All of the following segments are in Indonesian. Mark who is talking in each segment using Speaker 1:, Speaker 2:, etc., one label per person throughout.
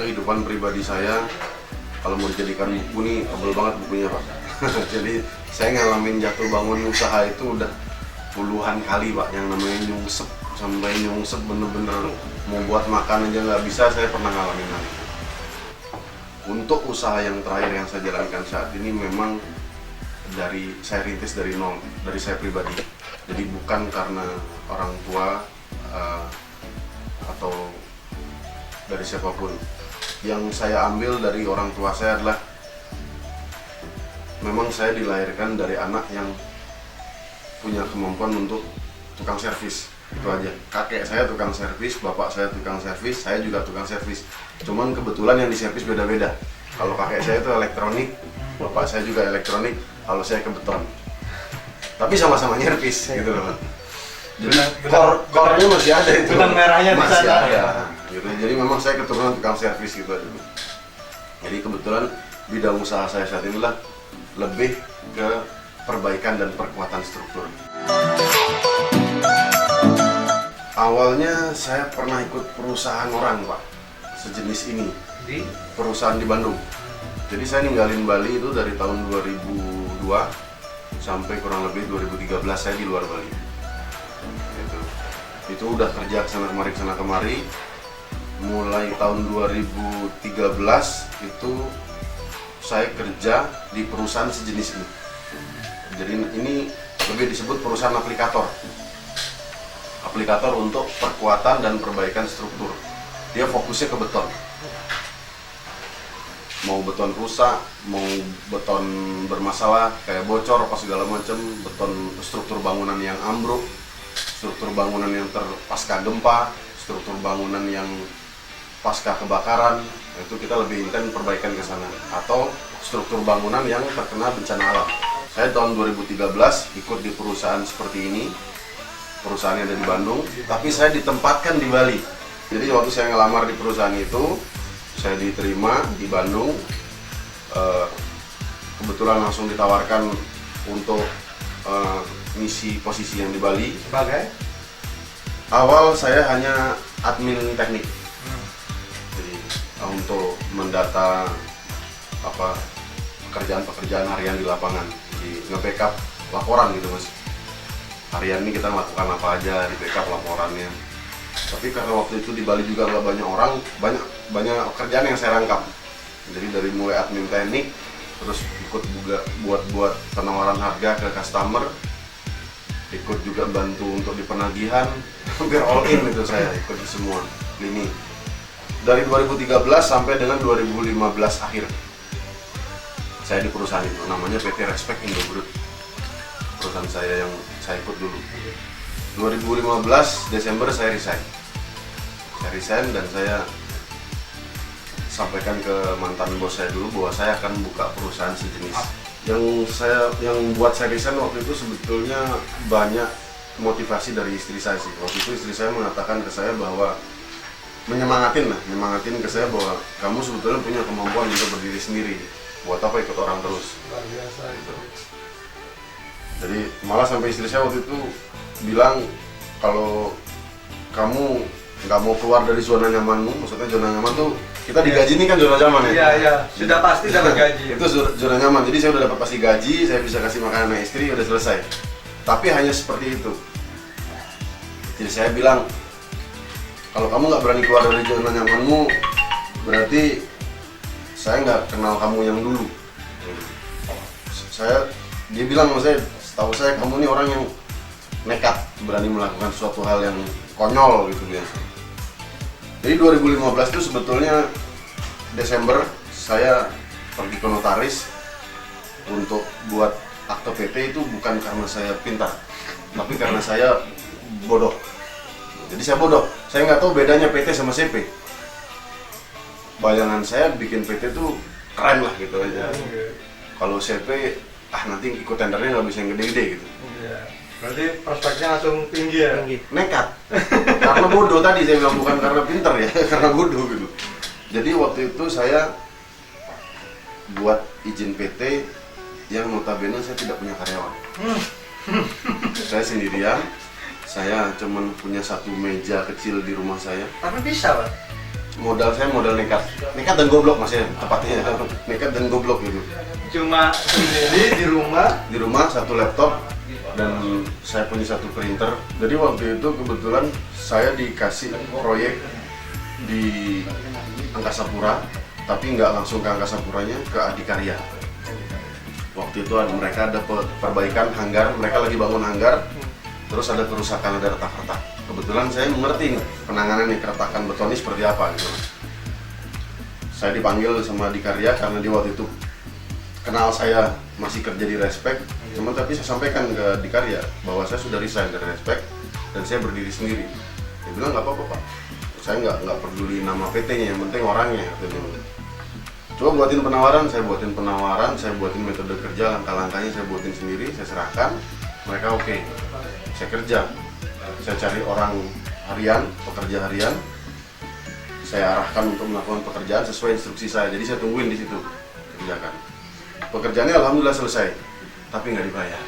Speaker 1: kehidupan pribadi saya, kalau mau dijadikan buku nih tebel banget bukunya Pak. Jadi saya ngalamin jatuh bangun usaha itu udah puluhan kali Pak, yang namanya nyungsep sampai nyungsep bener-bener mau buat makan aja nggak bisa, saya pernah ngalamin hal itu. Untuk usaha yang terakhir yang saya jalankan saat ini memang saya rintis dari nol, dari saya pribadi. Jadi bukan karena orang tua atau dari siapapun. Yang saya ambil dari orang tua saya adalah memang saya dilahirkan dari anak yang punya kemampuan untuk tukang servis, itu aja. Kakek saya tukang servis, bapak saya tukang servis, saya juga tukang servis. Cuman kebetulan yang diservis beda-beda. Kalau kakek saya itu elektronik, bapak saya juga elektronik, kalau saya ke beton. Tapi sama-sama nyervis gitu loh. Jadi core-nya masih ada itu.
Speaker 2: Benang merahnya
Speaker 1: masih
Speaker 2: ada.
Speaker 1: Gitu. Jadi memang saya keturunan tukang servis gitu aja. Jadi kebetulan bidang usaha saya saat ini lah lebih ke perbaikan dan perkuatan struktur. Awalnya saya pernah ikut perusahaan orang Pak, sejenis ini,
Speaker 2: Di
Speaker 1: perusahaan di Bandung. Jadi saya ninggalin Bali itu dari tahun 2002 sampai kurang lebih 2013 saya di luar Bali. Itu udah kerja kesana kemari. Mulai tahun 2013 itu saya kerja di perusahaan sejenis ini. Jadi ini lebih disebut perusahaan aplikator. Aplikator untuk perkuatan dan perbaikan struktur. Dia fokusnya ke beton. Mau beton rusak, mau beton bermasalah kayak bocor apa segala macam, beton struktur bangunan yang ambruk, struktur bangunan yang pasca gempa, struktur bangunan yang pasca kebakaran, itu kita lebih intens perbaikan ke sana. Atau struktur bangunan yang terkena bencana alam. Saya tahun 2013 ikut di perusahaan seperti ini, perusahaannya ada di Bandung, tapi saya ditempatkan di Bali. Jadi waktu saya ngelamar di perusahaan itu, saya diterima di Bandung, kebetulan langsung ditawarkan untuk ngisi posisi yang di Bali.
Speaker 2: sebagai
Speaker 1: Awal saya hanya admin teknik, jadi untuk mendata pekerjaan harian di lapangan, di nge-backup laporan gitu Mas. Harian ini kita melakukan apa aja, di backup laporannya. Tapi karena waktu itu di Bali juga nggak banyak orang, banyak pekerjaan yang saya rangkap. Jadi dari mulai admin teknik, terus ikut juga buat penawaran harga ke customer, ikut juga bantu untuk di penagihan, hampir all in itu saya ikut di semua lini. Dari 2013 sampai dengan 2015 akhir, saya di perusahaan itu, namanya PT Respect Indo Group. Perusahaan saya yang saya ikut dulu. 2015 Desember saya resign. Saya resign dan saya sampaikan ke mantan bos saya dulu bahwa saya akan buka perusahaan sejenis. Yang buat saya resign waktu itu sebetulnya banyak motivasi dari istri saya sih. Waktu itu istri saya mengatakan ke saya bahwa menyemangatin ke saya bahwa kamu sebetulnya punya kemampuan untuk berdiri sendiri. Buat apa ikut orang terus?
Speaker 2: luar biasa itu.
Speaker 1: Jadi malah sampai istri saya waktu itu bilang kalau kamu nggak mau keluar dari zona nyamanmu, maksudnya zona nyaman tuh kita digaji ini kan zona nyaman ya?
Speaker 2: Iya, sudah pasti dapat gaji.
Speaker 1: Itu zona nyaman, jadi saya udah dapat pasti gaji, saya bisa kasih makanan anak istri, udah selesai. Tapi hanya seperti itu. Jadi saya bilang, kalau kamu nggak berani keluar dari zona nyamanmu, berarti saya nggak kenal kamu yang dulu. Dia bilang sama saya, setahu saya kamu ini orang yang nekat, berani melakukan suatu hal yang konyol gitu biasa. Jadi 2015 itu sebetulnya Desember saya pergi ke notaris untuk buat akte PT itu bukan karena saya pintar, tapi karena saya bodoh. Jadi saya bodoh, saya nggak tahu bedanya PT sama CP. Bayangan saya bikin PT itu keren lah gitu aja. Kalau CP, nanti ikut tendernya nggak bisa yang gede-gede gitu.
Speaker 2: Iya. Berarti prospeknya langsung tinggi ya?
Speaker 1: Nekat, karena bodoh tadi saya bilang, bukan karena pintar ya, karena bodoh gitu. Jadi waktu itu saya buat izin PT yang notabene saya tidak punya karyawan. Saya sendirian, saya cuman punya satu meja kecil di rumah saya.
Speaker 2: Tapi bisa Pak?
Speaker 1: modal saya modal nekat dan goblok mas ya, tepatnya nekat dan goblok gitu.
Speaker 2: Cuma sendiri di rumah
Speaker 1: satu laptop dan saya punya satu printer. Jadi waktu itu kebetulan saya dikasih proyek di Angkasa Pura, tapi nggak langsung ke Angkasa Puranya, ke Adikarya. Waktu itu mereka ada perbaikan hanggar, mereka lagi bangun hanggar, terus ada kerusakan, ada retak-retak. Kebetulan saya mengerti nih, penanganan nih keretakan beton ini seperti apa gitu. Saya dipanggil sama Adikarya karena dia waktu itu kenal saya masih kerja di Respect, cuman tapi saya sampaikan ke Adikarya bahwa saya sudah resign dari Respect dan saya berdiri sendiri. Dia bilang nggak apa-apa Pak, saya nggak peduli nama PT-nya, yang penting orangnya. Coba buatin penawaran, saya buatin metode kerja, langkah-langkahnya saya buatin sendiri, saya serahkan, mereka oke. Saya kerja, saya cari orang harian, pekerja harian, saya arahkan untuk melakukan pekerjaan sesuai instruksi saya, jadi saya tungguin di situ, kerjakan. Pekerjaannya alhamdulillah selesai, tapi nggak dibayar.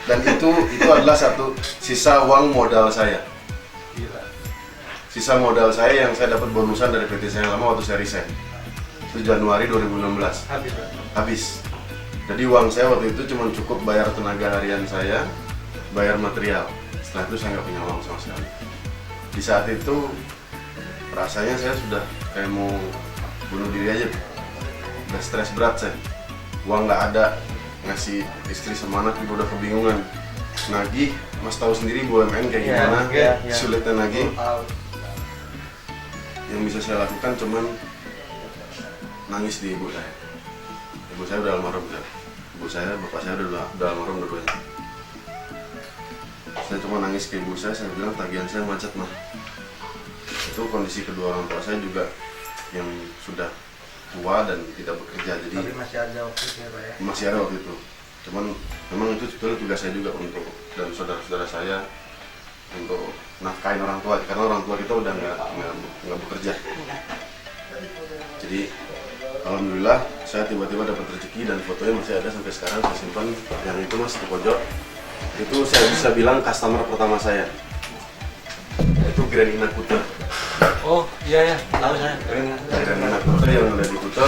Speaker 1: Dan itu adalah satu sisa uang modal saya. Sisa modal saya yang saya dapat bonusan dari PT saya lama waktu saya resign. Itu Januari 2016. Habis. Jadi uang saya waktu itu cuma cukup bayar tenaga harian saya, bayar material. Setelah itu saya nggak punya uang sama sekali. Di saat itu rasanya saya sudah kayak mau bunuh diri aja. Udah stres berat saya. Uang nggak ada, ngasih istri sama anak juga udah kebingungan. Nagih, Mas tahu sendiri BUMN kayak gimana, sulitnya nagih. Yang bisa saya lakukan cuman nangis di ibu saya. Ibu saya udah almarhum kan. Ibu saya, bapak saya udah almarhum dua-duanya. Saya cuma nangis ke ibu saya bilang tagihan saya macet mah. Itu kondisi kedua orang tua saya juga yang sudah tua dan tidak bekerja, jadi
Speaker 2: tapi masih ada waktu itu ya Pak ya?
Speaker 1: Masih ada waktu itu. Cuman memang itu sebetulnya tugas saya juga untuk dan saudara-saudara saya untuk nafkahin orang tua, karena orang tua kita udah nggak bekerja. Jadi alhamdulillah saya tiba-tiba dapat rezeki dan fotonya masih ada sampai sekarang, saya simpan. Yang itu mas di pojok, itu saya bisa bilang customer pertama saya. Itu Grand Inakuta.
Speaker 2: Oh iya tahu saya.
Speaker 1: Grand Inakuta yang ada di Kuta.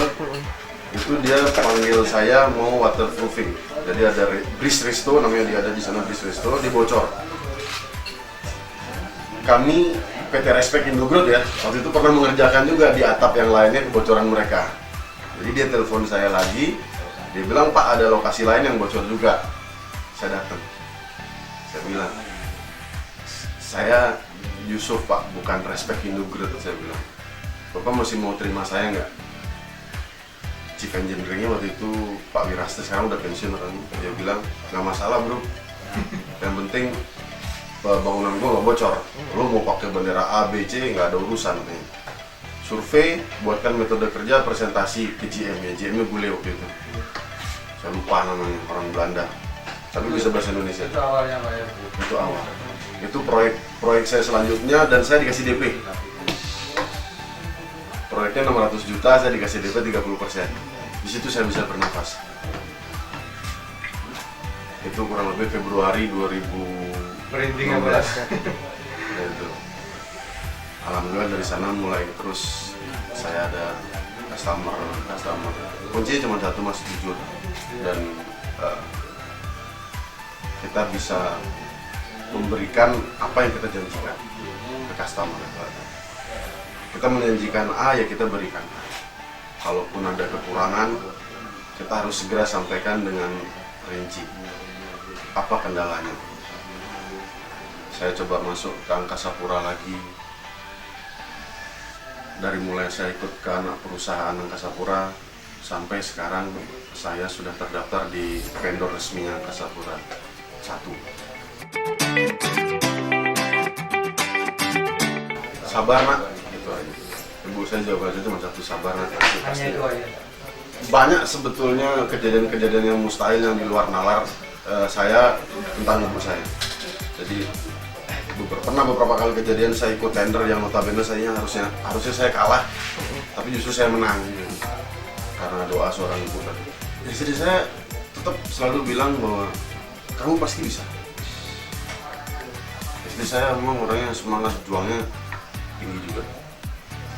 Speaker 1: Itu dia panggil saya mau waterproofing. Jadi ada Bris Resto, namanya dia ada di sana, Bris Resto, dibocor. Kami PT Respect Indogrowth ya, waktu itu pernah mengerjakan juga di atap yang lainnya kebocoran mereka. Jadi dia telepon saya lagi, dia bilang Pak ada lokasi lain yang bocor juga. Saya datang, saya bilang, saya Yusuf Pak, bukan Respect Indogrowth. Saya bilang, Bapak masih mau terima saya nggak? Chief Engineering-nya waktu itu Pak Wirasta, sekarang udah pensiun kan. Dia bilang, nggak masalah bro, yang penting bangunan gua nggak bocor. Lo mau pakai bendera A, B, C nggak ada urusan. Survei, buatkan metode kerja, presentasi ke GM-nya. GM-nya bule waktu itu. Saya lupa namanya, orang Belanda. Tapi bisa bahasa Indonesia.
Speaker 2: Itu awalnya Pak ya?
Speaker 1: Itu awal. Itu proyek saya selanjutnya dan saya dikasih DP. Proyeknya 600 juta, saya dikasih DP 30%. Di situ saya bisa bernafas. Itu kurang lebih Februari 2016.
Speaker 2: Merinding apa ya?
Speaker 1: Ya, itu. Alhamdulillah dari sana mulai terus saya ada customer. Kuncinya cuma satu mas, jujur. Dan kita bisa memberikan apa yang kita janjikan ke customer. Kita menjanjikan A, ya kita berikan A. Kalaupun ada kekurangan, kita harus segera sampaikan dengan rinci apa kendalanya. Saya coba masuk ke Angkasa Pura lagi. Dari mulai saya ikut ke anak perusahaan Angkasa Pura sampai sekarang saya sudah terdaftar di vendor resminya Angkasa Pura 1. Sabar nak, gitu aja. Ibu saya jawabannya cuma satu, sabar nak.
Speaker 2: Hanya itu aja.
Speaker 1: Banyak sebetulnya kejadian-kejadian yang mustahil yang di luar nalar saya tentang ibu saya. Jadi pernah beberapa kali kejadian saya ikut tender yang notabene saya harusnya saya kalah, tapi justru saya menang gitu. Karena doa seorang ibu tadi. Istri saya tetap selalu bilang bahwa kamu pasti bisa. Istri saya memang orangnya semangat juangnya tinggi juga.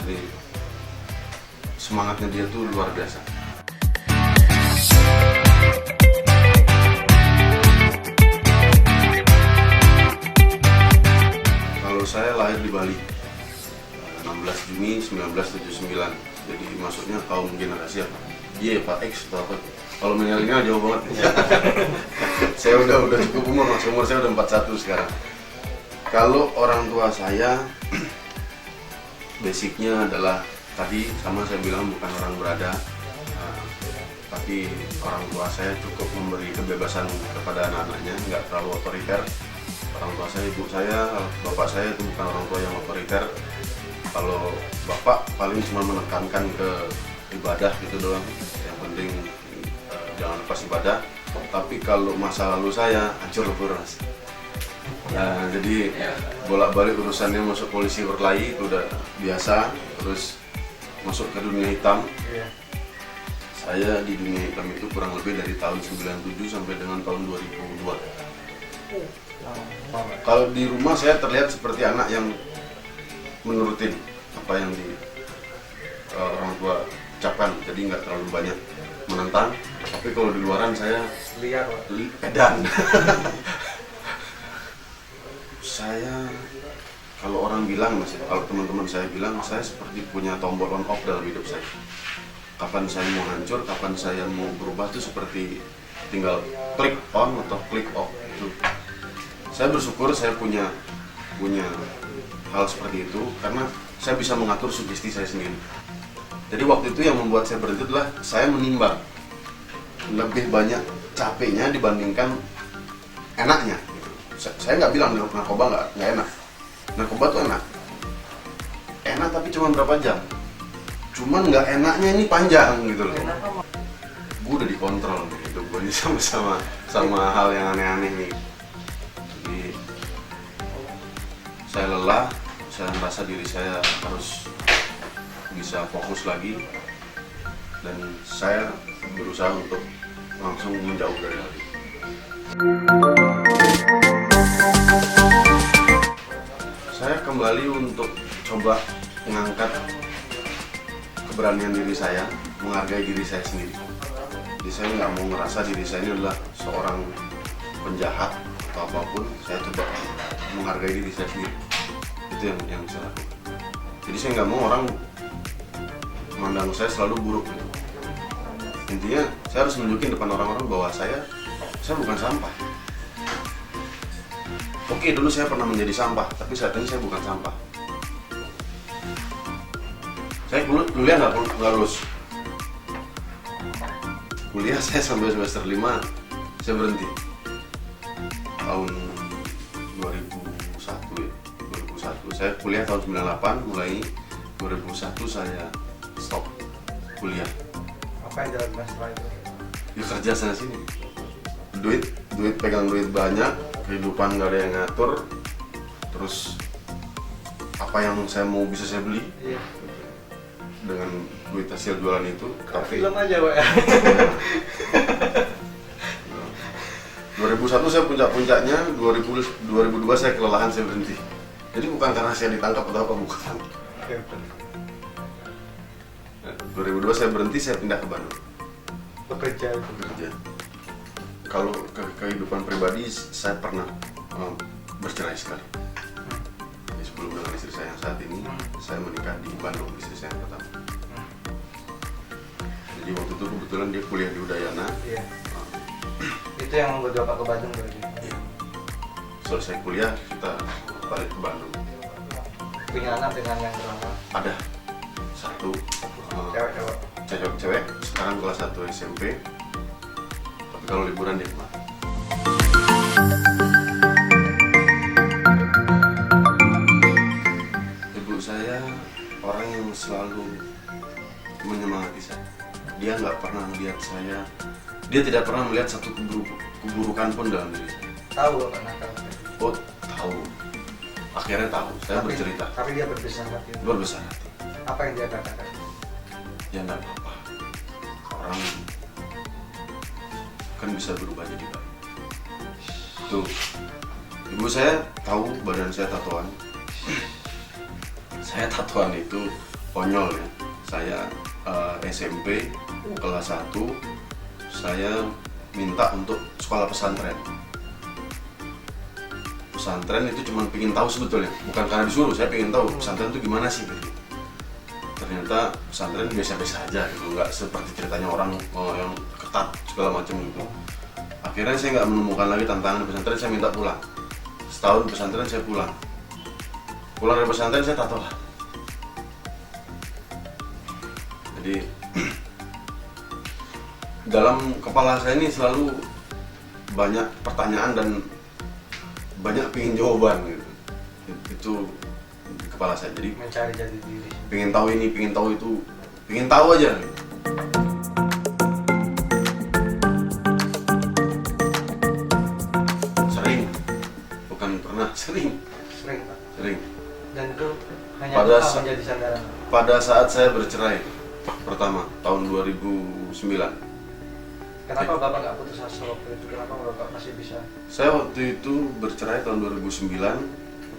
Speaker 1: Jadi semangatnya dia tuh luar biasa. Kalau saya lahir di Bali 16 Juni 1979, jadi maksudnya kaum generasi apa? Iya Pak X atau apa? Kalau milenial jauh banget. Saya udah cukup umur, mas. Umur saya udah 41 sekarang. Kalau orang tua saya basicnya adalah tadi sama saya bilang bukan orang berada, tapi orang tua saya cukup memberi kebebasan kepada anak-anaknya, nggak terlalu otoriter. Orang tua saya, ibu saya, bapak saya itu bukan orang tua yang otoriter. Kalau bapak paling cuma menekankan ke ibadah gitu doang, yang penting jangan lepas ibadah. Tapi kalau masa lalu saya hancur lebur, mas. Nah, jadi bolak-balik urusannya masuk polisi berkelahi itu udah biasa. Terus masuk ke dunia hitam. Saya di dunia hitam itu kurang lebih dari tahun 97 sampai dengan tahun 2002. Kalau di rumah saya terlihat seperti anak yang menurutin apa yang orang tua ucapkan, jadi nggak terlalu banyak menentang. Tapi kalau di luaran saya
Speaker 2: liar,
Speaker 1: edan. Saya, kalau orang bilang, kalau teman-teman saya bilang, saya seperti punya tombol on off dalam hidup saya. Kapan saya mau hancur, kapan saya mau berubah itu seperti tinggal klik on atau klik off itu. Saya bersyukur saya punya hal seperti itu karena saya bisa mengatur sugesti saya sendiri. Jadi waktu itu yang membuat saya berhenti adalah saya menimbang lebih banyak capeknya dibandingkan enaknya. Saya nggak bilang narkoba nggak enak. Narkoba tuh enak tapi cuma berapa jam. Cuman nggak enaknya ini panjang gitu loh. Gue udah dikontrol gitu, gue ini sama hal yang aneh-aneh nih. Jadi saya lelah, saya merasa diri saya harus bisa fokus lagi, dan saya berusaha untuk langsung menjauh dari hal itu. Saya kembali untuk coba mengangkat keberanian diri saya, menghargai diri saya sendiri. Jadi saya nggak mau ngerasa diri saya ini adalah seorang penjahat atau apapun. Saya coba menghargai diri saya sendiri. Itu yang saya lakukan. Jadi saya nggak mau orang memandang saya selalu buruk. Intinya saya harus menunjukin depan orang-orang bahwa saya bukan sampah. Oke, dulu saya pernah menjadi sampah, tapi saat ini saya bukan sampah. Saya kuliah nggak lulus. Kuliah saya sampai semester 5, saya berhenti. Tahun 2001 ya. 2001. Saya kuliah tahun 98, mulai 2001 saya stop kuliah.
Speaker 2: Apa yang jalan setelah itu?
Speaker 1: Ya kerja sana sini. Duit pegang duit banyak, kehidupan nggak ada yang ngatur. Terus apa yang saya mau bisa saya beli.
Speaker 2: Iya.
Speaker 1: Dengan duit hasil jualan itu. Tapi
Speaker 2: film aja, Pak.
Speaker 1: 2001 saya puncak-puncaknya, 2002 saya kelelahan, saya berhenti. Jadi bukan karena saya ditangkap atau apa, bukan. 2002 saya berhenti, saya pindah ke Bandung.
Speaker 2: Bekerja.
Speaker 1: Kalau kehidupan pribadi, saya pernah bercerai sekali. Jadi sebelum dengan istri saya yang saat ini, saya menikah di Bandung, istri saya yang pertama. Jadi waktu itu kebetulan dia kuliah di Udayana.
Speaker 2: Iya. Itu yang membuat Bapak ke Bandung berarti?
Speaker 1: Iya. Selesai kuliah, kita balik ke Bandung.
Speaker 2: Punya anak dengan yang berapa?
Speaker 1: Ada satu
Speaker 2: Cewek.
Speaker 1: sekarang kelas 1 SMP. Tapi kalau liburan dia kemana? Ibu saya orang yang selalu menyemangati saya. Dia nggak pernah melihat saya, dia tidak pernah melihat satu keburukan pun dalam diri saya.
Speaker 2: Tahu Bapak nakal?
Speaker 1: Oh, tahu. Akhirnya tahu, saya bercerita.
Speaker 2: Tapi dia berbesar hati.
Speaker 1: Berbesar hati.
Speaker 2: Apa yang dia katakan?
Speaker 1: Ya nggak apa-apa. Orang kan bisa berubah jadi baik. Tuh, ibu saya tahu badan saya tatoan. Saya tatoan itu konyol ya. Saya SMP kelas 1 saya minta untuk sekolah pesantren. Pesantren itu cuma pengen tahu sebetulnya, bukan karena disuruh, saya pengen tahu pesantren itu gimana sih gitu. Ternyata pesantren biasa-biasa aja gitu, nggak seperti ceritanya orang yang ketat segala macam gitu. Akhirnya saya nggak menemukan lagi tantangan di pesantren, saya minta pulang. Setahun di pesantren saya pulang. Pulang dari pesantren saya tato lah. Jadi dalam kepala saya ini selalu banyak pertanyaan dan banyak pingin jawaban gitu. Itu di kepala saya. Jadi
Speaker 2: Mencari jati diri.
Speaker 1: pengen tahu ini, pengen tahu itu, pengen tahu aja. Sering, bukan pernah, sering.
Speaker 2: Sering Pak.
Speaker 1: Sering.
Speaker 2: Dan itu hanya
Speaker 1: Pada
Speaker 2: apa
Speaker 1: sa-
Speaker 2: menjadi sandaran.
Speaker 1: Pada saat saya bercerai pertama tahun 2009,
Speaker 2: Kenapa Bapak nggak putus asa waktu itu? Kenapa Bapak masih bisa?
Speaker 1: saya waktu itu bercerai tahun 2009.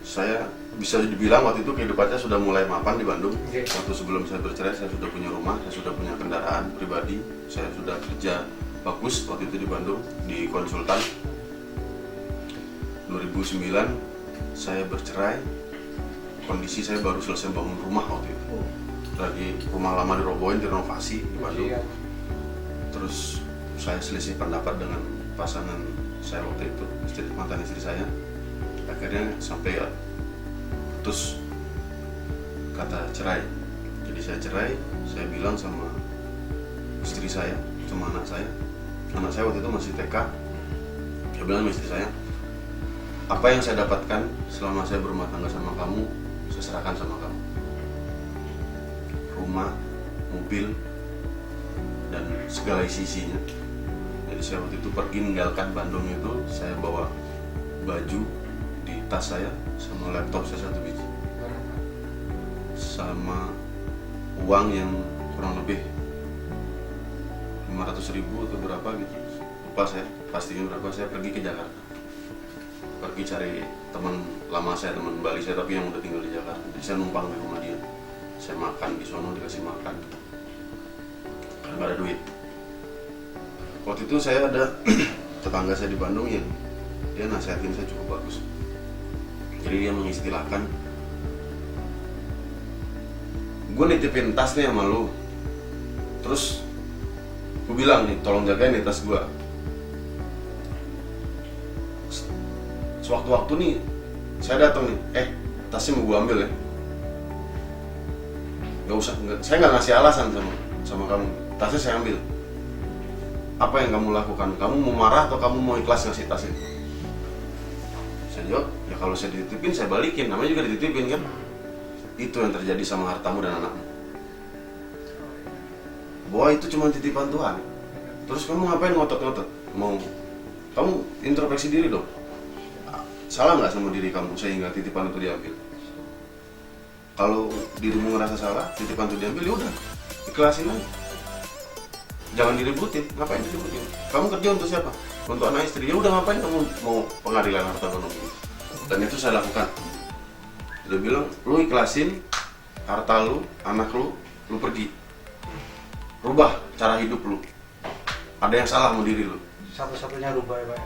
Speaker 1: Saya bisa dibilang waktu itu kehidupannya sudah mulai mapan di Bandung.
Speaker 2: Oke.
Speaker 1: Waktu sebelum saya bercerai, saya sudah punya rumah, saya sudah punya kendaraan pribadi, saya sudah kerja bagus waktu itu di Bandung, di konsultan. 2009 saya bercerai, kondisi saya baru selesai bangun rumah waktu itu. Lagi rumah lama dirobohin, direnovasi di Bandung.
Speaker 2: Iya.
Speaker 1: Terus saya selisih pendapat dengan pasangan saya waktu itu, mantan istri saya. Akhirnya sampai ya putus, kata cerai. Jadi saya cerai, saya bilang sama istri saya, sama anak saya. Anak saya waktu itu masih TK. Saya bilang sama istri saya, apa yang saya dapatkan selama saya berumah tangga sama kamu, saya serahkan sama kamu. Rumah, mobil, dan segala isinya. Jadi saya waktu itu pergi meninggalkan Bandung itu, saya bawa baju di tas saya, sama laptop saya 1 biji, sama uang yang kurang lebih 500.000 atau berapa gitu, lupa saya pastinya berapa. Saya pergi ke Jakarta, pergi cari teman lama saya, teman Bali saya tapi yang udah tinggal di Jakarta. Jadi saya numpang di rumah dia, saya makan di sono, dikasih makan karena nggak ada duit. Waktu itu saya ada tetangga saya di Bandung yang dia nasihatin saya cukup bagus. Jadi dia mengistilahkan, gue nitipin tas nih sama lu, terus gue bilang nih, tolong jagain nih tas gue. Sewaktu-waktu nih saya datang nih, tasnya mau gue ambil ya. Gak usah, saya nggak ngasih alasan sama kamu, tasnya saya ambil. Apa yang kamu lakukan? Kamu mau marah atau kamu mau ikhlas ngasih tas itu? Saya jawab, ya kalau saya dititipin saya balikin, namanya juga dititipin kan. Itu yang terjadi sama hartamu dan anakmu. Bahwa itu cuma titipan Tuhan. Terus kamu ngapain ngotot-ngotot? Kamu introspeksi diri dong. Salah nggak sama diri kamu sehingga titipan itu diambil? Kalau dirimu ngerasa salah, titipan itu diambil, ya udah, ikhlasin aja. Jangan diributin, ngapain diributin? Kamu kerja untuk siapa? Untuk anak istri. Ya udah, ngapain kamu mau pengadilan harta ekonomi? Dan itu saya lakukan. Dia bilang, lu ikhlasin harta lu, anak lu pergi. Rubah cara hidup lu. Ada yang salah sama diri lu.
Speaker 2: Satu-satunya rubah ya Pak.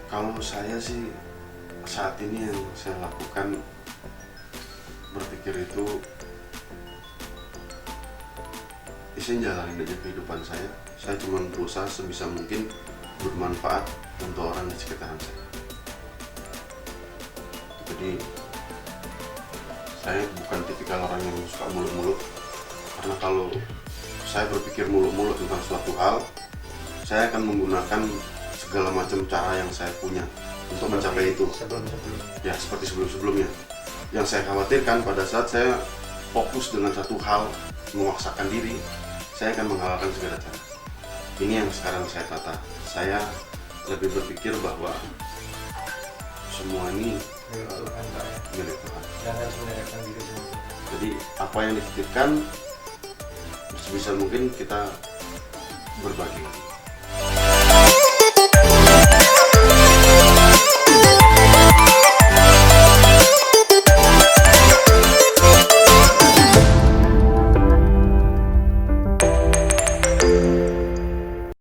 Speaker 1: Kalau saya sih saat ini yang saya lakukan, berpikir itu saya jalanin aja kehidupan saya. Saya cuma berusaha sebisa mungkin bermanfaat untuk orang di sekitaran saya. Jadi saya bukan tipikal orang yang suka muluk-muluk, karena kalau saya berpikir muluk-muluk tentang suatu hal, saya akan menggunakan segala macam cara yang saya punya untuk mencapai itu. Ya, seperti sebelum-sebelumnya. Yang saya khawatirkan pada saat saya fokus dengan satu hal, memaksakan diri, saya akan menghalalkan segala cara. Ini yang sekarang saya tata. Saya lebih berpikir bahwa semua ini milik Tuhan.
Speaker 2: Dan harus menyerahkan diri sendiri.
Speaker 1: Jadi apa yang dititipkan sebisa mungkin kita berbagi.